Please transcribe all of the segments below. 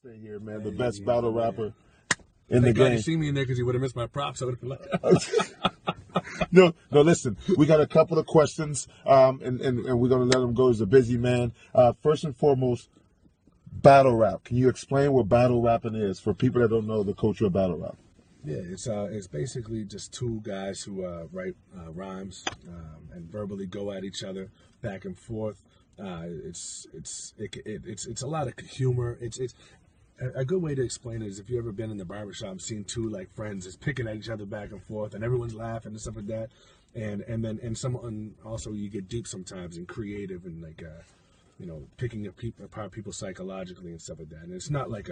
Stay here, man. The best battle rapper in the Thank God game. you see me in there because you would have missed my props. I would have been like, No, listen. We got a couple of questions, and we're gonna let him go. He's a busy man. First and foremost, battle rap. Can you explain what battle rapping is for people that don't know the culture of battle rap? yeah, it's basically just two guys who write rhymes and verbally go at each other back and forth. It's a lot of humor. It's a good way to explain it is if you've ever been in the barbershop and seen two like friends just picking at each other back and forth and everyone's laughing and stuff like that. And someone also you get deep sometimes and creative and like picking apart people psychologically and stuff like that. And it's not like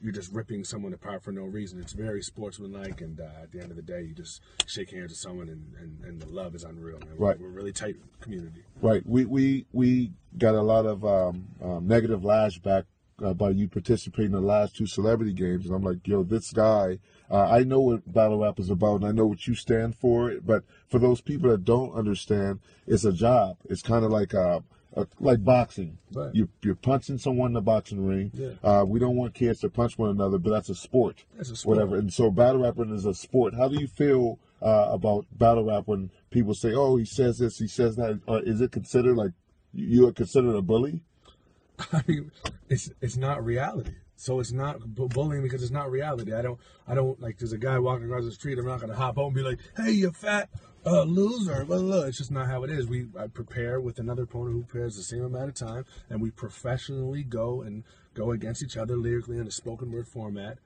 you're just ripping someone apart for no reason. It's very sportsmanlike, and at the end of the day, you just shake hands with someone, and the love is unreal. Man. Right. We're a really tight community. Right. We got a lot of negative lashback by you participating in the last two celebrity games, and I'm like, yo, this guy. I know what battle rap is about, and I know what you stand for. But for those people that don't understand, it's a job. It's kind of like boxing. Right. You're punching someone in the boxing ring. Yeah. We don't want kids to punch one another, but that's a sport. That's a sport. Whatever. And so battle rapping is a sport. How do you feel about battle rap when people say, oh, he says this, he says that? Is it considered like you are considered a bully? I mean, it's not reality. So it's not bullying because it's not reality. I don't like. There's a guy walking across the street. I'm not gonna hop on and be like, "Hey, you fat loser." Blah, blah. It's just not how it is. I prepare with another opponent who prepares the same amount of time, and we professionally go against each other lyrically in a spoken word format.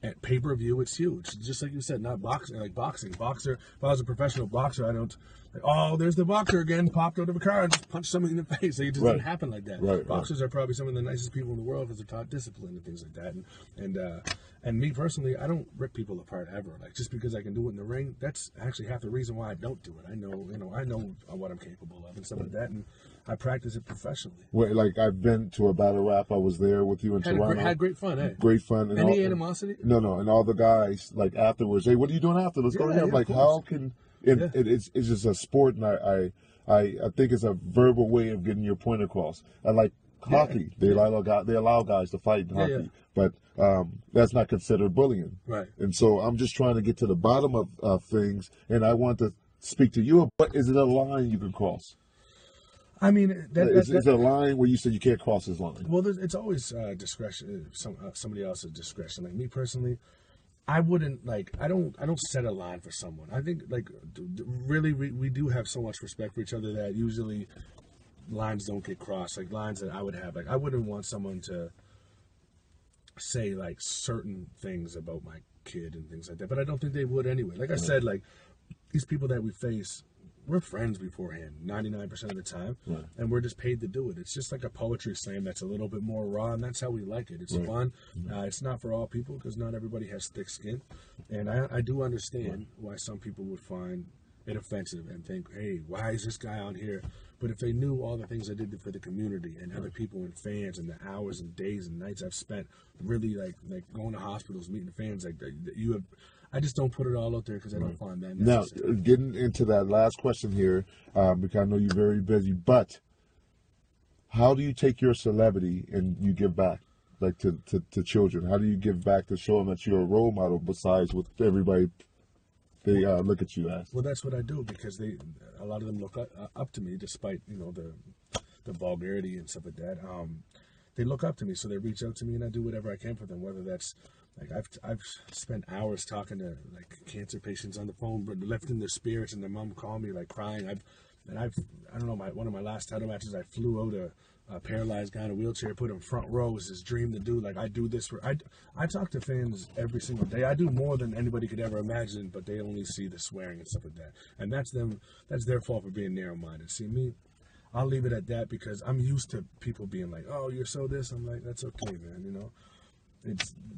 At pay-per-view, it's huge. Just like you said, not boxing. Like boxing, boxer. If I was a professional boxer, I don't. Like, oh, there's the boxer again. Popped out of a car and just punched somebody in the face. Like, it just doesn't happen like that. Right, Boxers are probably some of the nicest people in the world because they're taught discipline and things like that. And me personally, I don't rip people apart ever. Like just because I can do it in the ring, that's actually half the reason why I don't do it. I know what I'm capable of and stuff like that, and I practice it professionally. Well, like I've been to a battle rap. I was there with you in Toronto. Had great fun, eh? Great fun. And Any animosity? No, and all the guys like afterwards. Hey, what are you doing after? Let's go here. I'm like, how can? It's just a sport, and I think it's a verbal way of getting your point across. I like hockey. They allow guys to fight in hockey, but that's not considered bullying. Right. And so I'm just trying to get to the bottom of things, and I want to speak to you. But is it a line you can cross? I mean, is it a line where you said you can't cross this line? Well, it's always discretion, somebody else's discretion. Like me personally, I wouldn't I don't set a line for someone. I think really we do have so much respect for each other that usually lines don't get crossed. Like lines that I would have, I wouldn't want someone to say like certain things about my kid and things like that. But I don't think they would anyway. Like I said, like these people that we face, we're friends beforehand 99% of the time, and we're just paid to do it. It's just like a poetry slam that's a little bit more raw, and that's how we like it. It's fun. It's not for all people because not everybody has thick skin, and I do understand why some people would find it offensive and think, hey, why is this guy on here? But if they knew all the things I did for the community and other people and fans and the hours and days and nights I've spent really like going to hospitals, meeting fans, I just don't put it all out there because I don't find that necessary. Now, getting into that last question here, because I know you're very busy, but how do you take your celebrity and you give back, like to children? How do you give back to show them that you're a role model besides what everybody they look at you as? Well, that's what I do because a lot of them look up to me despite the vulgarity and stuff like that. They look up to me, so they reach out to me, and I do whatever I can for them, whether that's like I've spent hours talking to like cancer patients on the phone, lifting their spirits, and their mom called me like crying. I don't know, one of my last title matches, I flew out a paralyzed guy in a wheelchair, put him front row. It was his dream to do. Like I do this I talk to fans every single day. I do more than anybody could ever imagine, but they only see the swearing and stuff like that, and that's their fault for being narrow-minded. See me, I'll leave it at that because I'm used to people being like, oh, you're so this. I'm like, that's okay, man.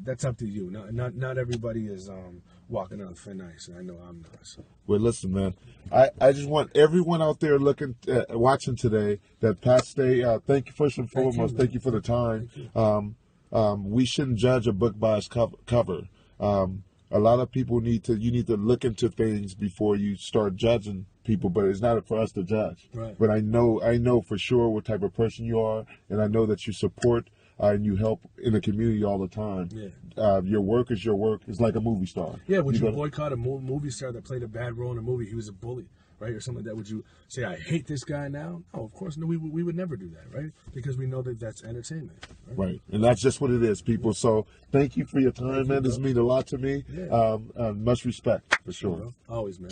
That's up to you. Not everybody is walking on thin ice, and I know I'm not. So. Well, listen, man. I just want everyone out there watching today that Pat Stay. Thank you first and foremost. Thank you for the time. We shouldn't judge a book by its cover. A lot of people need to look into things before you start judging people, but it's not for us to judge. Right. But I know for sure what type of person you are, and I know that you support and you help in the community all the time. Yeah. Your work is your work. It's like a movie star. Yeah, would you boycott a movie star that played a bad role in a movie? He was a bully, right, or something like that. Would you say, I hate this guy now? No, of course, no. We would never do that, right? Because we know that that's entertainment. Right, and that's just what it is, people. So thank you for your time, man. This means a lot to me. Yeah. Much respect, for sure. Always, man.